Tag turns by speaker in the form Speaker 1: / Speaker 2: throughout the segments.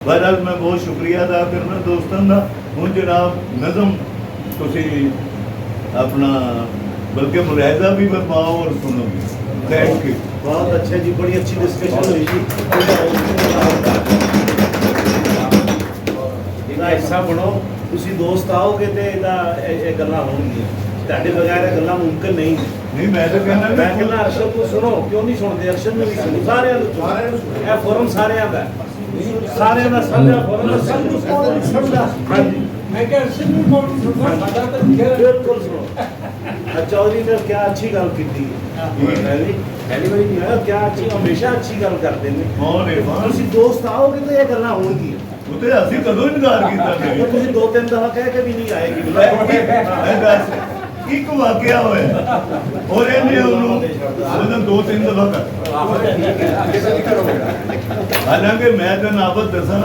Speaker 1: बहरहाल मैं बहुत शुक्रिया अदा करना दोस्तों का। हूँ जनाब नज़म तुसी अपना बल्कि मुलाहजा भी फरमाओ और सुनो भी। Thank you.
Speaker 2: बहुत अच्छा जी, बड़ी अच्छी डिस्कशन हुई जी। ਇਹਦਾ ਹਿੱਸਾ ਬਣੋ, ਤੁਸੀਂ ਦੋਸਤ ਆਓਗੇ ਤੇ ਇਹ ਗੱਲਾਂ ਹੋਣਗੀਆਂ। ਤੁਹਾਡੇ ਬਗੈਰ ਇਹ ਗੱਲਾਂ ਮੁਮਕਿਨ ਨਹੀਂ।
Speaker 1: नहीं मैं तो कहना
Speaker 2: ਮੈਂ ਕਹਿੰਦਾ ਅਰਸ਼ਦ ਨੂੰ ਸੁਣੋ, ਕਿਉਂ ਨਹੀਂ ਸੁਣਦੇ? ਅਰਸ਼ਦ ਨੂੰ ਵੀ ਸੁਣੋ, ਸਾਰਿਆਂ ਨੂੰ ਸੁਣੋ। ਇਹ ਫੋਰਮ ਸਾਰਿਆਂ ਦਾ, ਸਾਰਿਆਂ ਦਾ ਸਾਂਝਾ ਫੋਰਮ ਹੈ, ਸਭ ਨੂੰ ਸਮਝਦਾ। ਹਾਂਜੀ
Speaker 3: मैं क्या अरशद ਨੂੰ ਕੌਣ ਸੁਣਦਾ? ਸਾਡਾ ਤਾਂ
Speaker 2: ਬਿਲਕੁਲ ਸੁਣੋ। ਚੌਧਰੀ ਨੇ ਕਿਆ ਅੱਛੀ ਗੱਲ ਕੀਤੀ ਹੈ। ਪਹਿਲੀ ਵਾਰੀ ਨਹੀਂ ਹੋਇਆ, ਕਿਆ ਅੱਛੀ, ਹਮੇਸ਼ਾ ਅੱਛੀ ਗੱਲ ਕਰਦੇ ਨੇ। ਤੁਸੀਂ ਦੋਸਤ ਆਓਗੇ ਤਾਂ ਇਹ ਗੱਲਾਂ ਹੋਣਗੀਆਂ।
Speaker 1: उते असी कदों इनकार किया नहीं।
Speaker 2: ਤੁਸੀਂ ਦੋ ਤਿੰਨ ਦਫਾ ਕਹਿ ਕੇ ਵੀ ਨਹੀਂ ਆਏਗੀ।
Speaker 1: एक वाकया होया और इन्हें उन्होंने दो तीन दफा कर। हालांकि मैं तो नाबत दसा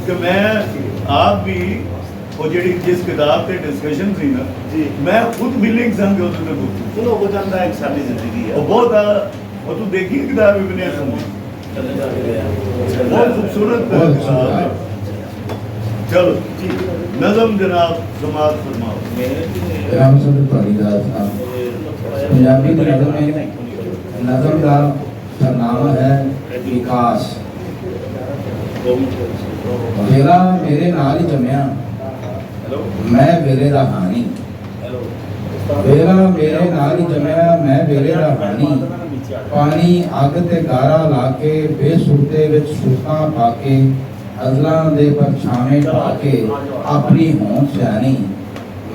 Speaker 1: कि मैं आप भी वो जी जिस किताब से डिस्कशन सी ना
Speaker 2: जी
Speaker 1: मैं खुद विलिंग सा कि उस
Speaker 2: चलो हो जाता है, एक सारी जिंदगी है।
Speaker 1: बहुत वो तू देखी किताब इब्ने हसन बहुत खूबसूरत किताब है। चलो नज़म जनाब समाज फरमाओ।
Speaker 4: रामचंद्र पालीदास पंजाबी की नज़म में नज़म का सरनामा है विकास। वेला मेरे नाल ही जमया मैं वेले दा हानी। वेला मेरे नाल ही जमया मैं वेले दा हानी। पानी अग ते गारा ला के बेसुरते विच सुरतां पा के अज़लां दे परछावें ढा के अपनी होंद सियानी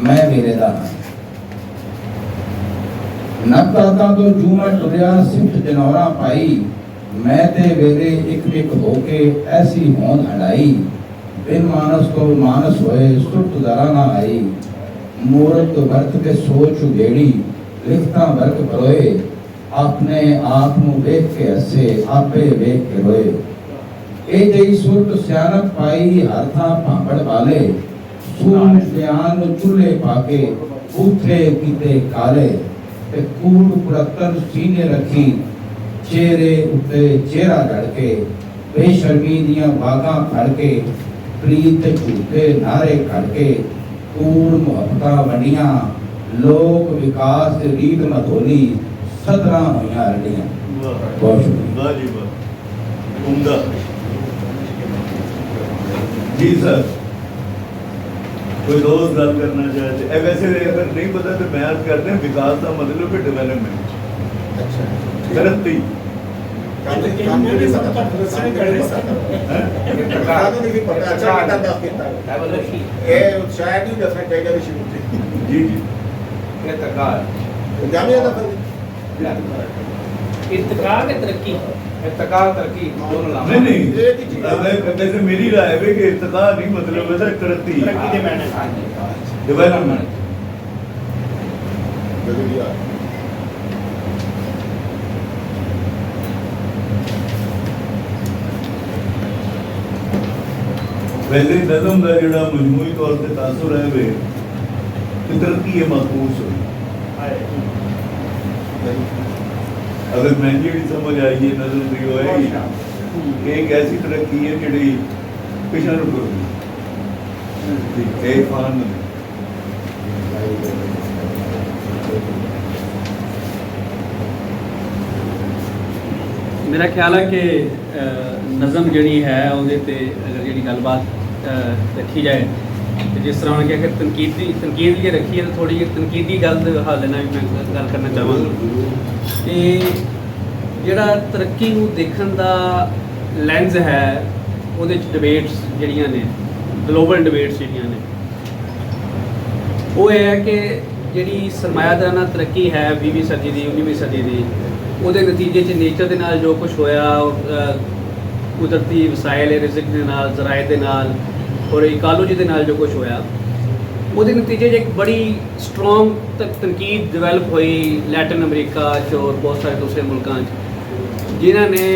Speaker 4: मैं वेले दा हानी। नबताता तो जूमा टुरिया सिफ्त जनौरा पाई मैं ते वेले एक एक होके ऐसी होंद हटाई। बिन मानस तो मानस होए सुरत दरा ना आई। मूरत वर्त के सोच उगेड़ी लिखता वर्क परोए अपने आप नू वेख के हसे आपे वेख के रोए। ए जई सुरत सियानत पाई हर थां भांबड़ वाले सूर ज्ञान चूल्हे पाके उठे किते काले ते कूड़ कुड़तन सीने रखी चेहरे उत्ते चेहरा धड़के बेशर्मी दियां बागां फड़के प्रीत झूठे नारे खड़के कूड़ मुहब्बतां वंडियां लोक विकास ते रीत मधोली सदरां होइयां रड़ियां। बहुत शुक्रिया।
Speaker 1: वाह जी वाह, उम्दा जी सर। कोई दोस्त गल करना चाहते हैं? वैसे अगर नहीं पता तो मैं अर्ज करते हैं विकास का मतलब है डेवलपमेंट, तरक्की। जी जी
Speaker 3: इर्तिका के तरक्की
Speaker 1: नहीं नहीं वैसे मेरी राय है कि इर्तिका नहीं मतलब है तरक्की डेवलपमेंट। वैसे नज़म का जो मजमूई तौर पर तासुर है वे कि तरक्की है महफूज हो। अगर मैं जी समझ आई है नज़म की हो एक ऐसी तरक्की है जी पिछा रुक फान
Speaker 5: मेरा ख्याल है कि नज़म जी है वो अगर जी गलबात रखी जाए तो जिस तरह उन्होंने कहा कि तनकीद भी रखी है तो थोड़ी जी तनकीदी गल हाल ना भी मैं गल करना चाहवागा कि जोड़ा तरक्की को देखने का लेंस है वो डिबेट्स जड़ियाँ ने ग्लोबल डिबेट्स जड़ियाँ ने वो है कि जी सरमायादाराना तरक्की है 20वीं सदी की 19वीं सदी की वो नतीजे च नेचर के नाल जो कुछ होया कुदरती वसाइल रिज़िक के नाल ज़राए के नाल और इकोलॉजी के नाल जो कुछ होया वो नतीजे एक बड़ी स्ट्रॉन्ग तनकीद डिवेलप हुई लैटिन अमरीका और बहुत सारे दूसरे मुल्कों जिन्होंने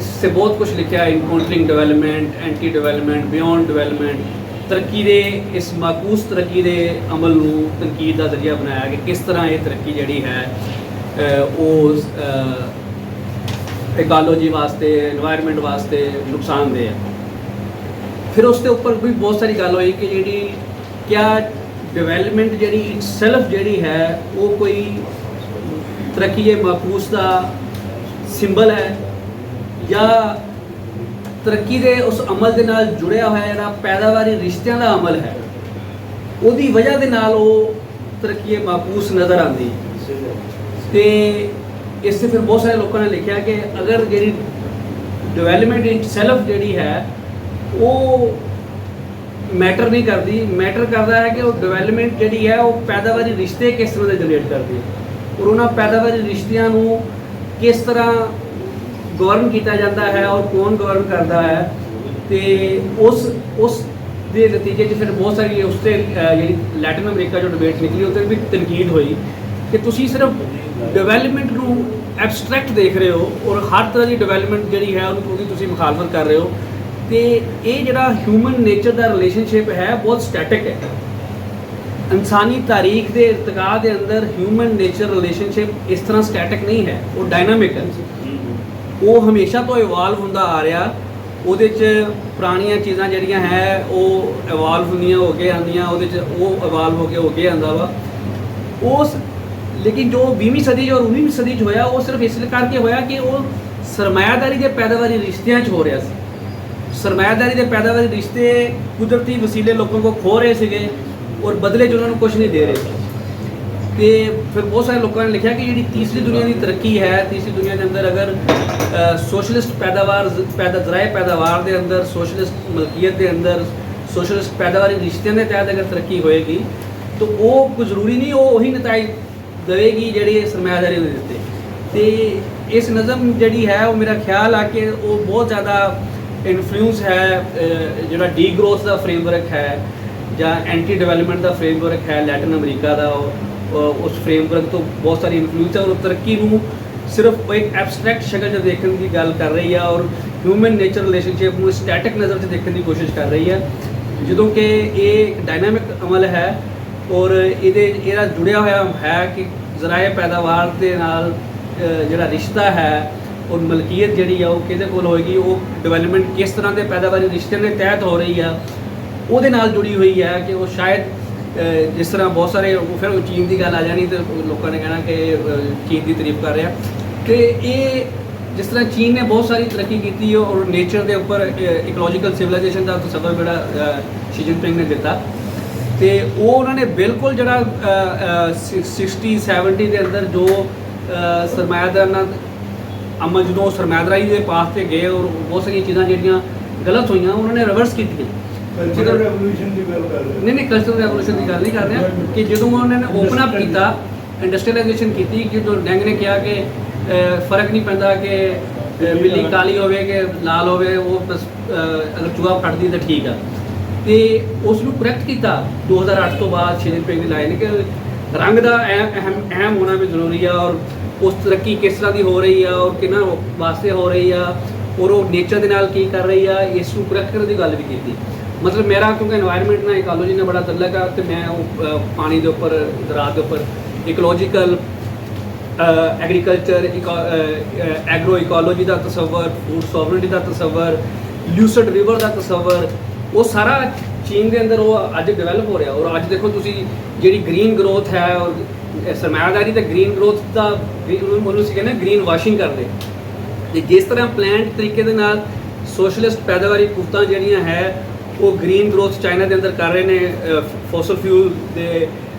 Speaker 5: इससे बहुत कुछ लिखा है encountering development anti development beyond development तरक्की दे इस माकूस तरक्की दे अमल नू तनकीद का जरिया बनाया कि किस तरह ये तरक्की जी है इकोलॉजी वास्ते एनवायरनमेंट वास्ते नुकसानदेह है। ਫਿਰ ਉਸ ਦੇ ਉੱਪਰ ਵੀ ਬਹੁਤ ਸਾਰੀ ਗੱਲ ਹੋਈ ਕਿ ਜਿਹੜੀ ਕਿਆ ਡਿਵੈਲਪਮੈਂਟ ਜਿਹੜੀ ਇਟਸੈਲਫ ਜਿਹੜੀ ਹੈ ਉਹ ਕੋਈ ਤਰੱਕੀ ਮਾਕੂਸ ਦਾ ਸਿੰਬਲ ਹੈ ਜਾਂ ਤਰੱਕੀ ਦੇ ਉਸ ਅਮਲ ਦੇ ਨਾਲ ਜੁੜਿਆ ਹੋਇਆ ਜਿਹੜਾ ਪੈਦਾਵਾਰੀ ਰਿਸ਼ਤਿਆਂ ਦਾ ਅਮਲ ਹੈ ਉਹਦੀ ਵਜ੍ਹਾ ਦੇ ਨਾਲ ਉਹ ਤਰੱਕੀ ਮਾਕੂਸ ਨਜ਼ਰ ਆਉਂਦੀ ਹੈ। ਤੇ ਇਸ ਤੇ ਫਿਰ ਬਹੁਤ ਸਾਰੇ ਲੋਕਾਂ ਨੇ ਲਿਖਿਆ ਕਿ ਅਗਰ ਜਿਹੜੀ ਡਿਵੈਲਪਮੈਂਟ ਇਟਸੈਲਫ ਜਿਹੜੀ ਹੈ ਉਹ ਮੈਟਰ ਨਹੀਂ ਕਰਦੀ, ਮੈਟਰ ਕਰਦਾ ਹੈ ਕਿ ਉਹ ਡਿਵੈਲਪਮੈਂਟ ਜਿਹੜੀ ਹੈ ਉਹ ਪੈਦਾਵਾਰੀ ਰਿਸ਼ਤੇ ਕਿਸ ਤਰ੍ਹਾਂ ਦੇ ਜਨਰੇਟ ਕਰਦੀ ਹੈ ਔਰ ਉਹਨਾਂ ਪੈਦਾਵਾਰੀ ਰਿਸ਼ਤਿਆਂ ਨੂੰ ਕਿਸ ਤਰ੍ਹਾਂ ਗਵਰਨ ਕੀਤਾ ਜਾਂਦਾ ਹੈ ਔਰ ਕੌਣ ਗਵਰਨ ਕਰਦਾ ਹੈ। ਤੇ ਉਸ ਦੇ ਨਤੀਜੇ 'ਚ ਫਿਰ ਬਹੁਤ ਸਾਰੀ ਉਸ 'ਤੇ ਜਿਹੜੀ ਲੈਟਿਨ ਅਮਰੀਕਾ ਜੋ ਡਿਬੇਟ ਨਿਕਲੀ ਉਹਦੇ ਵੀ ਤਨਕੀਦ ਹੋਈ ਕਿ ਤੁਸੀਂ ਸਿਰਫ ਡਿਵੈਲਪਮੈਂਟ ਨੂੰ ਐਬਸਟਰੈਕਟ ਦੇਖ ਰਹੇ ਹੋ ਔਰ ਹਰ ਤਰ੍ਹਾਂ ਦੀ ਡਿਵੈਲਪਮੈਂਟ ਜਿਹੜੀ ਹੈ ਉਹਦੀ ਤੁਸੀਂ ਮੁਖਾਲਫਤ ਕਰ ਰਹੇ ਹੋ। ਤੇ ਇਹ ਜਿਹੜਾ ਹਿਊਮਨ ਨੇਚਰ ਦਾ ਰਿਲੇਸ਼ਨਸ਼ਿਪ ਹੈ ਬਹੁਤ ਸਟੈਟਿਕ ਹੈ। ਇਨਸਾਨੀ ਤਾਰੀਖ ਦੇ ਇਰਤਕਾ ਦੇ ਅੰਦਰ ਹਿਊਮਨ ਨੇਚਰ ਰਿਲੇਸ਼ਨਸ਼ਿਪ ਇਸ ਤਰ੍ਹਾਂ ਸਟੈਟਿਕ ਨਹੀਂ ਹੈ, ਉਹ ਡਾਇਨਾਮਿਕ ਹੈ। ਉਹ ਹਮੇਸ਼ਾ ਤੋਂ ਇਵਾਲਵ ਹੁੰਦਾ ਆ ਰਿਹਾ। ਉਹਦੇ 'ਚ ਪੁਰਾਣੀਆਂ ਚੀਜ਼ਾਂ ਜਿਹੜੀਆਂ ਹੈ ਉਹ ਇਵਾਲਵ ਹੁੰਦੀਆਂ ਹੋ ਕੇ ਆਉਂਦੀਆਂ, ਉਹਦੇ 'ਚ ਉਹ ਇਵਾਲਵ ਹੋ ਕੇ ਆਉਂਦਾ ਵਾ ਉਸ। ਲੇਕਿਨ ਜੋ 20ਵੀਂ ਸਦੀ ਔਰ 19ਵੀਂ ਸਦੀ 'ਚ ਹੋਇਆ ਉਹ ਸਿਰਫ ਇਸ ਕਰਕੇ ਹੋਇਆ ਕਿ ਉਹ ਸਰਮਾਇਆਦਾਰੀ ਦੇ ਪੈਦਾਵਾਰੀ ਰਿਸ਼ਤਿਆਂ 'ਚ ਹੋ ਰਿਹਾ ਸੀ। ਸਰਮਾਇਆਦਾਰੀ ਦੇ ਪੈਦਾਵਾਰੀ ਰਿਸ਼ਤੇ ਕੁਦਰਤੀ ਵਸੀਲੇ ਲੋਕਾਂ ਕੋਲ ਖੋ ਰਹੇ ਸੀਗੇ ਔਰ ਬਦਲੇ 'ਚ ਉਹਨਾਂ ਨੂੰ ਕੁਝ ਨਹੀਂ ਦੇ ਰਹੇ ਸੀ। ਤੇ ਫਿਰ ਬਹੁਤ ਸਾਰੇ ਲੋਕਾਂ ਨੇ ਲਿਖਿਆ ਕਿ ਜਿਹੜੀ ਤੀਸਰੀ ਦੁਨੀਆ ਦੀ ਤਰੱਕੀ ਹੈ, ਤੀਸਰੀ ਦੁਨੀਆ ਦੇ ਅੰਦਰ ਅਗਰ ਸੋਸ਼ਲਿਸਟ ਜ਼ਰਾਏ ਪੈਦਾਵਾਰ ਦੇ ਅੰਦਰ, ਸੋਸ਼ਲਿਸਟ ਮਲਕੀਅਤ ਦੇ ਅੰਦਰ, ਸੋਸ਼ਲਿਸਟ ਪੈਦਾਵਾਰੀ ਰਿਸ਼ਤਿਆਂ ਦੇ ਤਹਿਤ ਅਗਰ ਤਰੱਕੀ ਹੋਏਗੀ ਤਾਂ ਉਹ ਕੋਈ ਜ਼ਰੂਰੀ ਨਹੀਂ ਉਹ ਉਹੀ ਨਤਾਇਜ ਦੇਵੇਗੀ ਜਿਹੜੀ ਸਰਮਾਇਆਦਾਰੀ ਦੇ ਦਿੱਤੇ। ਤੇ ਇਸ ਨਜ਼ਮ ਜਿਹੜੀ ਹੈ ਉਹ ਮੇਰਾ ਖਿਆਲ ਆ ਕਿ ਉਹ ਬਹੁਤ ਜ਼ਿਆਦਾ ਇਨਫਲੂਐਂਸ ਹੈ ਜਿਹੜਾ ਡੀ ਗਰੋਥ ਦਾ ਫਰੇਮਵਰਕ ਹੈ ਜਾਂ ਐਂਟੀ ਡਿਵੈਲਪਮੈਂਟ ਦਾ ਫਰੇਮਵਰਕ ਹੈ ਲੈਟਿਨ ਅਮਰੀਕਾ ਦਾ, ਉਸ ਫਰੇਮਵਰਕ ਤੋਂ ਬਹੁਤ ਸਾਰੀ ਇਨਫਲੂਐਂਸ ਹੈ ਔਰ ਤਰੱਕੀ ਨੂੰ ਸਿਰਫ ਇੱਕ ਐਬਸਟਰੈਕਟ ਸ਼ਕਲ 'ਚ ਦੇਖਣ ਦੀ ਗੱਲ ਕਰ ਰਹੀ ਹੈ ਔਰ ਹਿਊਮਨ ਨੇਚਰ ਰਿਲੇਸ਼ਨਸ਼ਿਪ ਨੂੰ ਸਟੈਟਿਕ ਨਜ਼ਰ 'ਚ ਦੇਖਣ ਦੀ ਕੋਸ਼ਿਸ਼ ਕਰ ਰਹੀ ਹੈ, ਜਦੋਂ ਕਿ ਇਹ ਇੱਕ ਡਾਇਨਾਮਿਕ ਅਮਲ ਹੈ ਔਰ ਇਹਦਾ ਜੁੜਿਆ ਹੋਇਆ ਹੈ ਕਿ ਜ਼ਰਾਏ ਪੈਦਾਵਾਰ ਦੇ ਨਾਲ ਜਿਹੜਾ ਰਿਸ਼ਤਾ ਹੈ ਔਰ ਮਲਕੀਅਤ ਜਿਹੜੀ ਆ ਉਹ ਕਿਹਦੇ ਕੋਲ ਹੋਏਗੀ, ਉਹ ਡਿਵੈਲਪਮੈਂਟ ਕਿਸ ਤਰ੍ਹਾਂ ਦੇ ਪੈਦਾਵਾਰੀ ਰਿਸ਼ਤਿਆਂ ਦੇ ਤਹਿਤ ਹੋ ਰਹੀ ਆ ਉਹਦੇ ਨਾਲ ਜੁੜੀ ਹੋਈ ਹੈ। ਕਿ ਉਹ ਸ਼ਾਇਦ ਜਿਸ ਤਰ੍ਹਾਂ ਬਹੁਤ ਸਾਰੇ ਫਿਰ ਚੀਨ ਦੀ ਗੱਲ ਆ ਜਾਣੀ ਤੇ ਲੋਕਾਂ ਨੇ ਕਹਿਣਾ ਕਿ ਚੀਨ ਦੀ ਤਾਰੀਫ ਕਰ ਰਿਹਾ। ਤੇ ਇਹ ਜਿਸ ਤਰ੍ਹਾਂ ਚੀਨ ਨੇ ਬਹੁਤ ਸਾਰੀ ਤਰੱਕੀ ਕੀਤੀ ਔਰ ਨੇਚਰ ਦੇ ਉੱਪਰ ਇਕੋਲੋਜੀਕਲ ਸਿਵਲਾਈਜੇਸ਼ਨ ਦਾ ਤਸੱਵਰ ਜਿਹੜਾ ਸ਼ੀ ਜਿਨਪਿੰਗ ਨੇ ਦਿੱਤਾ ਤੇ ਉਹ ਉਹਨਾਂ ਨੇ ਬਿਲਕੁਲ ਜਿਹੜਾ 60-70 ਦੇ ਅੰਦਰ ਜੋ ਸਰਮਾਇਆਦਾਰਾਂ ਅਮਲ ਜਦੋਂ ਸਰਮਾਇਆਦਾਰੀ ਦੇ ਪਾਸ ਤੇ ਗਏ ਔਰ ਬਹੁਤ ਸਾਰੀਆਂ ਚੀਜ਼ਾਂ ਜਿਹੜੀਆਂ ਗਲਤ ਹੋਈਆਂ ਉਹਨਾਂ ਨੇ ਰਿਵਰਸ ਕੀਤੀਆਂ।
Speaker 1: ਕਲਚਰਲ ਰੈਵੋਲੂਸ਼ਨ ਦੀ ਗੱਲ ਕਰ ਰਹੇ
Speaker 5: ਨਹੀਂ ਕਲਚਰਲ ਰੈਵੋਲੂਸ਼ਨ ਦੀ ਗੱਲ ਨਹੀਂ ਕਰ ਰਿਹਾ ਕਿ ਜਦੋਂ ਉਹਨਾਂ ਨੇ ਓਪਨ ਅਪ ਕੀਤਾ, ਇੰਡਸਟਰੀਅਲਾਈਜੇਸ਼ਨ ਕੀਤੀ ਕਿ ਜਦੋਂ ਡੈਂਗ ਨੇ ਕਿਹਾ ਕਿ ਫਰਕ ਨਹੀਂ ਪੈਂਦਾ ਕਿ ਬਿੱਲੀ ਕਾਲੀ ਹੋਵੇ ਕਿ ਲਾਲ ਹੋਵੇ, ਉਹ ਬਸ ਅਗਰ ਚੂਹਾ ਫੜਦੀ ਤਾਂ ਠੀਕ ਆ। ਤੇ ਉਸ ਨੂੰ ਕਰੈਕਟ ਕੀਤਾ 2008 ਤੋਂ ਬਾਅਦ ਸ਼ੀ ਜਿਨਪਿੰਗ ਦੀ ਲਾਈਨ ਕਿ ਰੰਗ ਦਾ ਅਹਿਮ ਹੋਣਾ ਵੀ ਜ਼ਰੂਰੀ ਆ ਔਰ ਉਸ ਤਰੱਕੀ ਕਿਸ ਤਰ੍ਹਾਂ ਦੀ ਹੋ ਰਹੀ ਆ ਔਰ ਕਿਹਨਾਂ ਵਾਸਤੇ ਹੋ ਰਹੀ ਆ ਔਰ ਉਹ ਨੇਚਰ ਦੇ ਨਾਲ ਕੀ ਕਰ ਰਹੀ ਆ, ਇਸ ਨੂੰ ਕਰੈਕਟ ਕਰਨ ਦੀ ਗੱਲ ਵੀ ਕੀਤੀ। ਮਤਲਬ ਮੇਰਾ ਕਿਉਂਕਿ এনवायरमेंट ਨਾਲ ਇਕੋਲੋਜੀ ਨਾਲ ਬੜਾ ਤਅੱਲਕ ਆ ਤੇ ਮੈਂ ਉਹ ਪਾਣੀ ਦੇ ਉੱਪਰ ਦਰਾਤ ਦੇ ਉੱਪਰ ਇਕੋਲੋਜੀਕਲ ਐਗਰੀਕਲਚਰ ਐਗਰੋ ਇਕੋਲੋਜੀ ਦਾ ਤਸੱਵਰ, ਫੂਡ ਸੋਵਰਨਟੀ ਦਾ ਤਸੱਵਰ, ਲਿਊਸਿਡ ਰਿਵਰ ਦਾ ਤਸੱਵਰ, ਉਹ ਸਾਰਾ ਚੀਨ ਦੇ ਅੰਦਰ ਉਹ ਅੱਜ ਡਿਵੈਲਪ ਹੋ ਰਿਹਾ। ਔਰ ਅੱਜ ਦੇਖੋ ਤੁਸੀਂ ਜਿਹੜੀ ਗ੍ਰੀਨ ਗਰੋਥ ਹੈ ਔਰ ਸਰਮਾਇਆਦਾਰੀ ਤੇ ਗ੍ਰੀਨ ਗਰੋਥ ਦਾ ਉਹਨੂੰ ਸੀ ਕਹਿੰਦੇ ਗ੍ਰੀਨ ਵਾਸ਼ਿੰਗ ਕਰਦੇ ਤੇ ਜਿਸ ਤਰ੍ਹਾਂ ਪਲਾਨਡ ਤਰੀਕੇ ਦੇ ਨਾਲ ਸੋਸ਼ਲਿਸਟ ਪੈਦਾਵਾਰੀ ਕੁਵਤਾਂ ਜਿਹੜੀਆਂ ਹੈ ਉਹ ਗ੍ਰੀਨ ਗਰੋਥ ਚਾਈਨਾ ਦੇ ਅੰਦਰ ਕਰ ਰਹੇ ਨੇ ਫੋਸਲ ਫਿਊਲ ਦੇ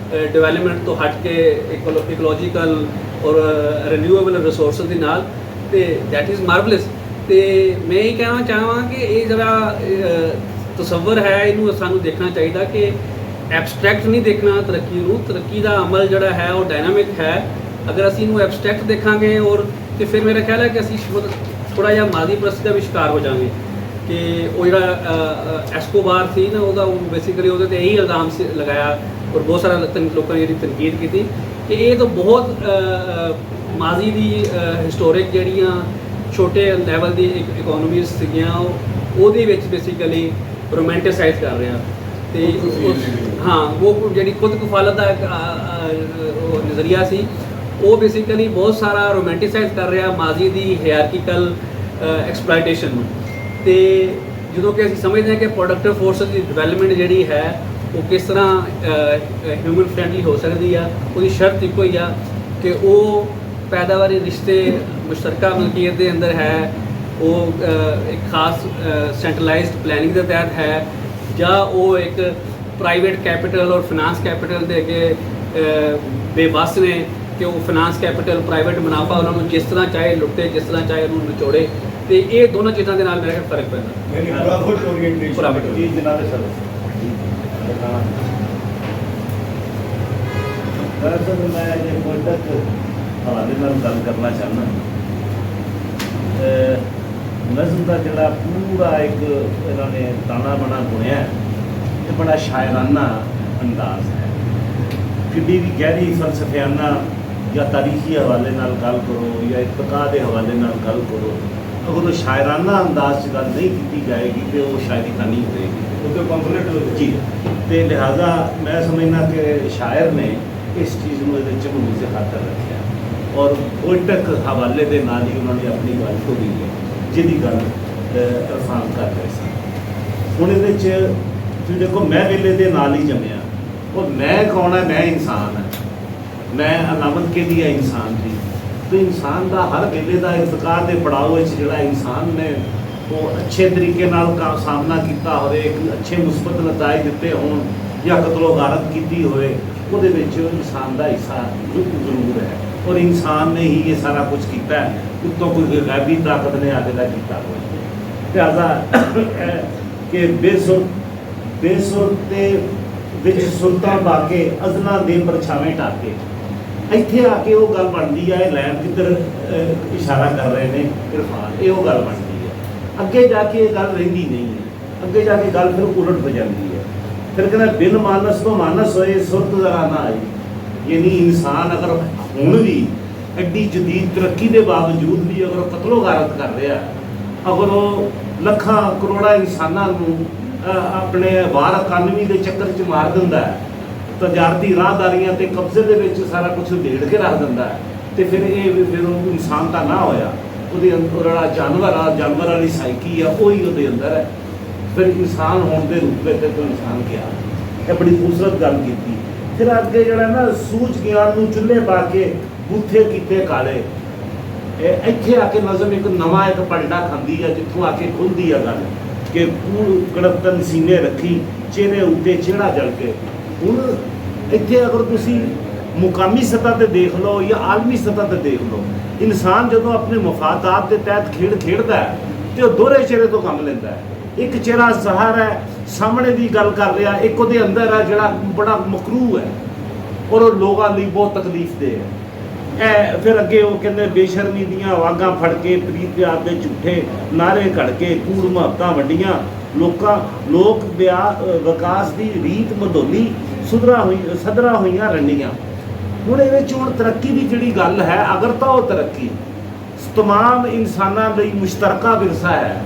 Speaker 5: ਡਿਵੈਲਪਮੈਂਟ ਤੋਂ ਹਟ ਕੇ ਇਕੋਲੋਜੀਕਲ ਔਰ ਰੀਨਿਊਏਬਲ ਰਿਸੋਰਸਸ ਦੇ ਨਾਲ, ਤੇ ਦੈਟ ਇਜ਼ ਮਾਰਵਲਸ। ਤੇ ਮੈਂ ਇਹ ਕਹਿਣਾ ਚਾਹਾਂ ਕਿ ਇਹ ਜਿਹੜਾ ਤਸੱਵਰ ਹੈ ਇਹਨੂੰ ਸਾਨੂੰ ਦੇਖਣਾ ਚਾਹੀਦਾ ਕਿ ਐਬਸਟਰੈਕਟ ਨਹੀਂ ਦੇਖਣਾ ਤਰੱਕੀ ਨੂੰ। ਤਰੱਕੀ ਦਾ ਅਮਲ ਜਿਹੜਾ ਹੈ ਉਹ ਡਾਇਨਾਮਿਕ ਹੈ। ਅਗਰ ਅਸੀਂ ਇਹਨੂੰ ਐਬਸਟਰੈਕਟ ਦੇਖਾਂਗੇ ਔਰ ਤੇ ਫਿਰ ਮੇਰਾ ਖਿਆਲ ਹੈ ਕਿ ਅਸੀਂ ਥੋੜ੍ਹਾ ਜਿਹਾ ਮਾਦੀ ਪ੍ਰਸਤੀ ਦਾ ਵੀ ਸ਼ਿਕਾਰ ਹੋ ਜਾਵਾਂਗੇ ਕਿ ਉਹ ਜਿਹੜਾ ਐਸਕੋਬਾਰ ਸੀ ਨਾ ਉਹਦਾ ਬੇਸਿਕਲੀ ਉਹਦੇ 'ਤੇ ਇਹੀ ਇਲਜ਼ਾਮ ਲਗਾਇਆ ਔਰ ਬਹੁਤ ਸਾਰਾ ਲੋਕਾਂ ਨੇ ਇਹਦੀ ਤਨਕੀਦ ਕੀਤੀ ਕਿ ਇਹ ਤਾਂ ਬਹੁਤ ਮਾਜ਼ੀ ਦੀ ਹਿਸਟੋਰਿਕ ਜਿਹੜੀਆਂ ਛੋਟੇ ਲੈਵਲ ਦੀ ਇਕੋਨਮੀਜ਼ ਸੀਗੀਆਂ ਉਹਦੇ ਵਿੱਚ ਬੇਸਿਕਲੀ ਰੋਮੈਂਟਿਸਾਈਜ਼ ਕਰ ਰਿਹਾ ਤੇ ਹਾਂ ਉਹ ਜਿਹੜੀ ਖੁਦ ਕਫਾਲਤ ਦਾ ਨਜ਼ਰੀਆ ਸੀ ਉਹ ਬੇਸਿਕਲੀ ਬਹੁਤ ਸਾਰਾ ਰੋਮੈਂਟਿਸਾਈਜ਼ ਕਰ ਰਿਹਾ ਮਾਜ਼ੀ ਦੀ ਹਾਇਰਾਰਕੀਕਲ ਐਕਸਪਲੋਇਟੇਸ਼ਨ ਨੂੰ। ਤੇ ਜਦੋਂ ਕਿ ਅਸੀਂ ਸਮਝਦੇ ਹਾਂ ਕਿ ਪ੍ਰੋਡਕਟਿਵ ਫੋਰਸ ਦੀ ਡਿਵੈਲਪਮੈਂਟ ਜਿਹੜੀ ਹੈ ਉਹ ਕਿਸ ਤਰ੍ਹਾਂ ਹਿਊਮਨ ਫਰੈਂਡਲੀ ਹੋ ਸਕਦੀ ਆ, ਉਹਦੀ ਸ਼ਰਤ ਇੱਕੋ ਹੀ ਆ ਕਿ ਉਹ ਪੈਦਾਵਾਰੀ ਰਿਸ਼ਤੇ ਮੁਸ਼ਤਰਕਾ ਮਲਕੀਅਤ ਦੇ ਅੰਦਰ ਹੈ, ਉਹ ਇੱਕ ਖਾਸ ਸੈਂਟਰਲਾਈਜ਼ਡ ਪਲੈਨਿੰਗ ਦੇ ਤਹਿਤ ਹੈ, ਜਾਂ ਉਹ ਇੱਕ ਪ੍ਰਾਈਵੇਟ ਕੈਪੀਟਲ ਔਰ ਫਾਈਨਾਂਸ ਕੈਪੀਟਲ ਦੇ ਅੱਗੇ ਬੇਬਸ ਨੇ ਕਿ ਉਹ ਫਾਈਨਾਂਸ ਕੈਪੀਟਲ ਪ੍ਰਾਈਵੇਟ ਮੁਨਾਫਾ ਉਹਨਾਂ ਨੂੰ ਜਿਸ ਤਰ੍ਹਾਂ ਚਾਹੇ ਲੁੱਟੇ, ਜਿਸ ਤਰ੍ਹਾਂ ਚਾਹੇ ਉਹਨੂੰ ਨਿਚੋੜੇ। ਤੇ ਇਹ ਦੋਨੋਂ ਚੀਜ਼ਾਂ ਦੇ ਨਾਲ ਮੇਰਾ ਖਿਆਲ ਫਰਕ ਪੈਂਦਾ।
Speaker 1: ਯਾਨੀ ਪ੍ਰੋਫਿਟ ਓਰੀਐਂਟੇਸ਼ਨ
Speaker 5: Profit
Speaker 2: ਜੀ ਜਨਾਬ ਸਰ ਦਰਅਸਲ ਮੈਂ ਜੇ ਕੋਈ ਤੱਕ ਹਵਾਲੇ ਨਾਲ ਗੱਲ ਕਰਨਾ ਚਾਹੁੰਦਾ। ਨਜ਼ਮ ਦਾ ਜਿਹੜਾ ਪੂਰਾ ਇੱਕ ਇਹਨਾਂ ਨੇ ਤਾਣਾ ਬਣਾ ਬੁਣਿਆ, ਇਹ ਬੜਾ ਸ਼ਾਇਰਾਨਾ ਅੰਦਾਜ਼ ਹੈ। ਕਿੱਡੀ ਵੀ ਗਹਿਰੀ ਫਲਸਫਿਆਨਾ ਜਾਂ ਤਾਰੀਖੀ ਹਵਾਲੇ ਨਾਲ ਗੱਲ ਕਰੋ ਜਾਂ ਇਤਕਾ ਦੇ ਹਵਾਲੇ ਨਾਲ ਗੱਲ ਕਰੋ, ਅਗਰ ਉਹ ਸ਼ਾਇਰਾਨਾ ਅੰਦਾਜ਼ 'ਚ ਗੱਲ ਨਹੀਂ ਕੀਤੀ ਜਾਏਗੀ ਤੇ ਉਹ ਸ਼ਾਇਰੀ ਖਾਨੀ ਹੋਏਗੀ।
Speaker 1: ਉਹਦੇ ਪੰਫਲੇਟ ਹੋ
Speaker 2: ਜੀ, ਤੇ ਲਿਹਾਜ਼ਾ ਮੈਂ ਸਮਝਦਾ ਕਿ ਸ਼ਾਇਰ ਨੇ ਇਸ ਚੀਜ਼ ਨੂੰ ਇਹਦੇ ਚਮੂਜ਼ੇ ਸੇ ਖਾਤਰ ਰੱਖਿਆ ਔਰ ਪੋਇਟਿਕ ਹਵਾਲੇ ਦੇ ਨਾਲ ਹੀ ਉਹਨਾਂ ਨੇ ਆਪਣੀ ਗੱਲ ਖੋਲੀ ਹੈ, ਜਿਹਦੀ ਗੱਲ ਇਰਫਾਨ ਕਰ ਰਹੇ ਸੀ। ਹੁਣ ਇਹਦੇ 'ਚ ਤੁਸੀਂ ਦੇਖੋ, ਮੈਂ ਵੇਲੇ ਦੇ ਨਾਲ ਹੀ ਜੰਮਿਆ, ਔਰ ਮੈਂ ਕੌਣ ਹੈ? ਮੈਂ ਇਨਸਾਨ ਹਾਂ। ਮੈਂ ਅਲਾਮਤ ਕੇ ਲਈ ਇਨਸਾਨ ਦੀ, ਤੇ ਇਨਸਾਨ ਦਾ ਹਰ ਵੇਲੇ ਦਾ ਇਰਤਕਾਰ ਦੇ ਪੜਾਅ ਵਿੱਚ ਜਿਹੜਾ ਇਨਸਾਨ ਨੇ ਉਹ ਅੱਛੇ ਤਰੀਕੇ ਨਾਲ ਸਾਹਮਣਾ ਕੀਤਾ ਹੋਵੇ, ਇੱਕ ਅੱਛੇ ਮੁਸਬਤ ਨਤਾਇਜ ਦਿੱਤੇ ਹੋਣ ਜਾਂ ਕਤਲੋ ਗਾਰਤ ਕੀਤੀ ਹੋਵੇ, ਉਹਦੇ ਵਿੱਚ ਇਨਸਾਨ ਦਾ ਹਿੱਸਾ ਜ਼ਰੂਰ ਹੈ। ਔਰ ਇਨਸਾਨ ਨੇ ਹੀ ਇਹ ਸਾਰਾ ਕੁਝ ਕੀਤਾ ਹੈ, ਉੱਤੋਂ ਕੋਈ ਗੈਬੀ ਤਾਕਤ ਨੇ ਆਗੇ ਦਾ ਕੀਤਾ ਹੋਇਆ। ਲਿਹਾਜ਼ਾ ਕਿ ਬੇਸੁਰ ਤੇ ਵਿੱਚ ਸੁਰਤਾਂ ਪਾ ਕੇ ਅਜ਼ਲਾਂ ਦੇ ਪਰਛਾਵੇਂ ਢਾਕੇ, ਇੱਥੇ ਆ ਕੇ ਉਹ ਗੱਲ ਬਣਦੀ ਹੈ। ਲੈਣ ਕਿੱਧਰ ਇਸ਼ਾਰਾ ਕਰ ਰਹੇ ਨੇ ਇਰਫਾਨ, ਇਹ ਉਹ ਗੱਲ ਬਣਦੀ ਹੈ। ਅੱਗੇ ਜਾ ਕੇ ਇਹ ਗੱਲ ਰਹਿੰਦੀ ਨਹੀਂ ਹੈ, ਅੱਗੇ ਜਾ ਕੇ ਗੱਲ ਫਿਰ ਉਲਟ ਹੋ ਜਾਂਦੀ ਹੈ। ਫਿਰ ਕਹਿੰਦਾ ਬਿਨ ਮਾਨਸ ਤੋਂ ਮਾਨਸ ਹੋਏ ਸੁਰਤ ਜ਼ਰਾ ਨਾ ਆਈ, ਯਾਨੀ ਇਨਸਾਨ ਅਗਰ ਹੁਣ ਵੀ ਐਡੀ ਜਦੀਦ ਤਰੱਕੀ ਦੇ ਬਾਵਜੂਦ ਵੀ ਅਗਰ ਉਹ ਕਤਲੋ ਗਾਰਤ ਕਰ ਰਿਹਾ, ਅਗਰ ਉਹ ਲੱਖਾਂ ਕਰੋੜਾਂ ਇਨਸਾਨਾਂ ਨੂੰ ਆਪਣੇ ਵਾਰ ਇਕਾਨਮੀ ਦੇ ਚੱਕਰ 'ਚ ਮਾਰ ਦਿੰਦਾ ਹੈ, ਤਜਾਰਤੀ ਰਾਹਦਾਰੀਆਂ ਤੇ ਕਬਜ਼ੇ ਦੇ ਵਿੱਚ ਸਾਰਾ ਕੁਝ ਢੇੜ ਕੇ ਰੱਖ ਦਿੰਦਾ ਹੈ, ਤੇ ਫਿਰ ਉਹ ਇਨਸਾਨ ਤਾਂ ਨਾ ਹੋਇਆ, ਉਹਦੇ ਅੰਦਰ ਜਿਹੜਾ ਜਾਨਵਰ ਵਾਲੀ ਸਾਈਕੀ ਆ ਉਹੀ ਉਹਦੇ ਅੰਦਰ ਹੈ। ਫਿਰ ਇਨਸਾਨ ਹੋਣ ਦੇ ਰੂਪ ਵਿੱਚ ਤੋਂ ਇਨਸਾਨ ਕਿਹਾ, ਇਹ ਬੜੀ ਖੂਬਸੂਰਤ ਗੱਲ ਕੀਤੀ। ਫਿਰ ਅੱਗੇ ਜਿਹੜਾ ਨਾ ਸੂਝ ਗਿਆਨ ਨੂੰ ਚੁੱਲ੍ਹੇ ਪਾ ਕੇ ਬੂਥੇ ਕੀਤੇ ਕਾਲੇ, ਇਹ ਇੱਥੇ ਆ ਕੇ ਨਜ਼ਮ ਇੱਕ ਨਵਾਂ ਇੱਕ ਪਲਟਾ ਖਾਂਦੀ ਆ, ਜਿੱਥੋਂ ਆ ਕੇ ਖੁੱਲ੍ਹਦੀ ਆ ਗੱਲ ਕਿ ਪੂਰ ਕੜਤਨ ਸੀਨੇ ਰੱਖੀ ਚਿਹਰੇ ਉੱਤੇ ਚਿਹੜਾ ਜਲ ਕੇ। ਹੁਣ ਇੱਥੇ ਅਗਰ ਤੁਸੀਂ ਮੁਕਾਮੀ ਸਤ੍ਹਾ ਤੇ ਦੇਖ ਲਓ ਜਾਂ ਆਲਮੀ ਸਤ੍ਹਾ ਤੇ ਦੇਖ ਲਓ, ਇਨਸਾਨ ਜਦੋਂ ਆਪਣੇ ਮਫਾਦਾਤ ਦੇ ਤਹਿਤ ਖੇਡਦਾ ਹੈ ਤੇ ਉਹ ਦੋਹਰੇ ਚਿਹਰੇ ਤੋਂ ਕੰਮ ਲੈਂਦਾ ਹੈ। ਇੱਕ ਚਿਹਰਾ ਜ਼ਾਹਰ ਹੈ, ਸਾਹਮਣੇ ਦੀ ਗੱਲ ਕਰ ਰਿਹਾ, ਇੱਕ ਉਹਦੇ ਅੰਦਰ ਹੈ ਜਿਹੜਾ ਬੜਾ ਮਕਰੂਹ ਹੈ ਔਰ ਉਹ ਲੋਕਾਂ ਲਈ ਬਹੁਤ ਤਕਲੀਫ ਦੇ ਹੈ। ਇਹ ਫਿਰ ਅੱਗੇ ਉਹ ਕਹਿੰਦੇ ਬੇਸ਼ਰਮੀ ਦੀਆਂ ਵਾਗਾਂ ਫੜ ਕੇ ਪ੍ਰੀਤ ਪਿਆਰ ਦੇ ਝੂਠੇ ਨਾਰੇ ਘੜ ਕੇ ਕੂੜ ਮੁਹੱਬਤਾਂ ਵੱਡੀਆਂ ਲੋਕ ਵਿਕਾਸ ਦੀ ਰੀਤ ਮਧੋਲੀ ਸਦਰਾ ਹੋਈਆਂ ਰੰਡੀਆਂ। ਹੁਣ ਇਹਦੇ 'ਚ ਹੁਣ ਤਰੱਕੀ ਦੀ ਜਿਹੜੀ ਗੱਲ ਹੈ, ਅਗਰ ਤਾਂ ਉਹ ਤਰੱਕੀ ਤਮਾਮ ਇਨਸਾਨਾਂ ਲਈ ਮੁਸ਼ਤਰਕਾ ਵਿਰਸਾ ਹੈ,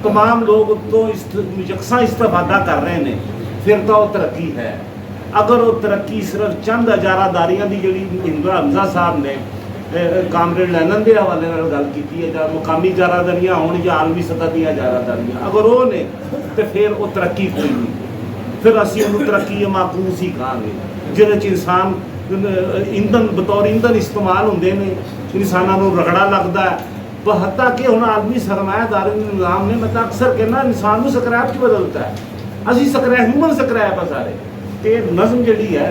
Speaker 2: तमाम लोग तो यकसा इस्तेफादा कर रहे हैं, फिर तो तरक्की है। अगर वो तरक्की सिर्फ चंद हजारादारियां की जी इंदिरा हमजा साहब ने कामरेड लैनन के हवाले गल की है, मुकामी जारादारियां हो या आलमी सतह दी जारादारियां, अगर वो ने तो फिर वो तरक्की कोई नहीं, फिर असी उन्होंने तरक्की माकूस ही कहांगे जिहदे इंसान ईंधन बतौर ईंधन इस्तेमाल होंदे ने, इंसानां नूं रगड़ा लगता है। हत्ता कि हुण आदमी सरमायादारी निज़ाम ने, मैं तो अक्सर कहना इंसान को स्क्रैप च बदलता है, असी स्क्रैप ह्यूमन स्क्रैप है सारे। तो नज़म जी है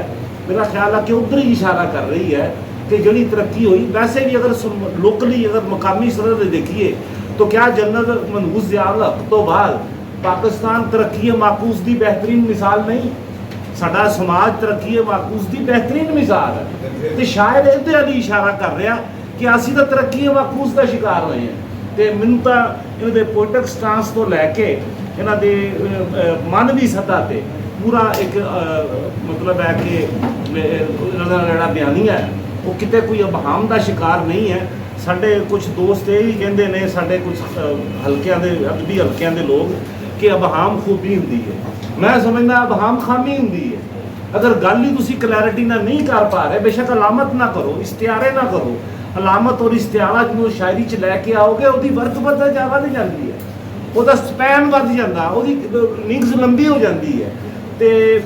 Speaker 2: मेरा ख्याल है कि उधर ही इशारा कर रही है कि जी तरक्की हुई। वैसे भी अगर लोकली अगर मकामी सतह पर देखिए तो क्या जनरल मनहूस ज़ियाउल हक तो बाद पाकिस्तान तरक्की माकूस की बेहतरीन मिसाल नहीं, साडा समाज तरक्की माकूस की बेहतरीन मिसाल है। तो शायद इहदे वाली इशारा कर रहा कि असी तो तरक्की माकूस का शिकार होए हैं। तो मैनूं तां इहदे पोलिटिक स्टांस तो लैके इन्हां दे मानवी सतह ते पूरा एक मतलब है कि इन्हां दा जिहड़ा बयानिया है वो किते कोई अबहाम का शिकार नहीं है। साडे कुछ दोस्त ये भी कहते हैं, साडे कुछ हल्कियां दे अदबी हल्कियां दे लोग कि अबहाम खूबी हुंदी है, मैं समझदा अबहाम खामी हुंदी है। अगर गल ही तुसीं क्लैरिटी नाल नहीं कर पा रहे, बेशक अलामत ना करो, इश्तिहारे ना करो, अलामत और इश्तिहारा जो शायरी च लैके आओगे उसकी वर्त बदल जा जाती है। ਉਹਦਾ ਸਪੈਨ ਵੱਧ ਜਾਂਦਾ, ਉਹਦੀ ਲਿੰਕਸ ਲੰਬੀ ਹੋ ਜਾਂਦੀ ਹੈ। ਤੇ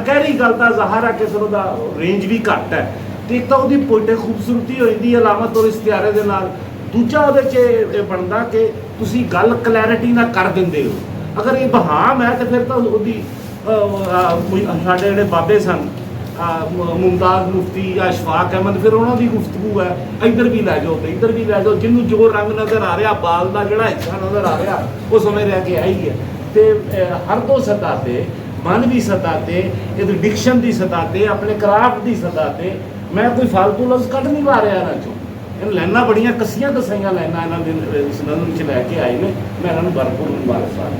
Speaker 2: ਕਹਿਰੀ ਗੱਲ ਤਾਂ ਜ਼ਾਹਰ ਹੈ ਕਿ ਫਿਰ ਉਹਦਾ ਰੇਂਜ ਵੀ ਘੱਟ ਹੈ। ਤੇ ਇੱਕ ਤਾਂ ਉਹਦੀ ਪੋਇਟਿਕ ਖੂਬਸੂਰਤੀ ਹੋ ਜਾਂਦੀ ਹੈ ਅਲਾਮਤ ਔਰ ਇਸ਼ਤਿਹਾਰੇ ਦੇ ਨਾਲ। ਦੂਜਾ ਉਹਦੇ 'ਚ ਇਹ ਬਣਦਾ ਕਿ ਤੁਸੀਂ ਗੱਲ ਕਲੈਰਿਟੀ ਨਾਲ ਕਰ ਦਿੰਦੇ ਹੋ। ਅਗਰ ਇਹ ਬਹਾਮ ਹੈ ਤਾਂ ਫਿਰ ਤਾਂ ਉਹਦੀ ਸਾਡੇ ਜਿਹੜੇ ਬਾਬੇ ਸਨ ਮੁਮਤਾਜ਼ ਮੁਫਤੀ ਜਾਂ ਅਸ਼ਫਾਕ ਅਹਿਮਦ, ਫਿਰ ਉਹਨਾਂ ਦੀ ਗੁਫ਼ਤਗੂ ਹੈ ਇੱਧਰ ਵੀ ਲੈ ਜਾਓ ਤੇ ਇੱਧਰ ਵੀ ਲੈ ਜਾਓ, ਜਿਹਨੂੰ ਜੋ ਰੰਗ ਨਜ਼ਰ ਆ ਰਿਹਾ, ਬਾਲ ਦਾ ਜਿਹੜਾ ਹਿੱਸਾ ਨਜ਼ਰ ਆ ਰਿਹਾ ਉਹ ਸਮਝ ਰਿਹਾ ਕਿ ਆਹੀ ਹੈ। ਤੇ ਹਰ ਦੋ ਸਤ੍ਹਾ ਤੇ, ਮਾਨਵੀ ਸਤ੍ਹਾ ਤੇ, ਇਹਦੀ ਡਿਕਸ਼ਨ ਦੀ ਸਤ੍ਹਾ ਤੇ, ਆਪਣੇ ਕਰਾਫਟ ਦੀ ਸਤ੍ਹਾ ਤੇ ਮੈਂ ਕੋਈ ਫਾਲਤੂ ਲਫ਼ਜ਼ ਕੱਢ ਨਹੀਂ ਪਾ ਰਿਹਾ ਇਹਨਾਂ 'ਚੋਂ। ਇਹਨਾਂ ਲਾਈਨਾਂ ਬੜੀਆਂ ਕਸੀਆਂ ਕਸਾਈਆਂ ਲਾਈਨਾਂ ਇਹਨਾਂ ਦੇ ਇਸ ਨਜ਼ਮ 'ਚ ਲੈ ਕੇ ਆਏ ਨੇ। ਮੈਂ ਇਹਨਾਂ ਨੂੰ ਭਰਪੂਰ ਮੁਬਾਰਕਬਾਦ।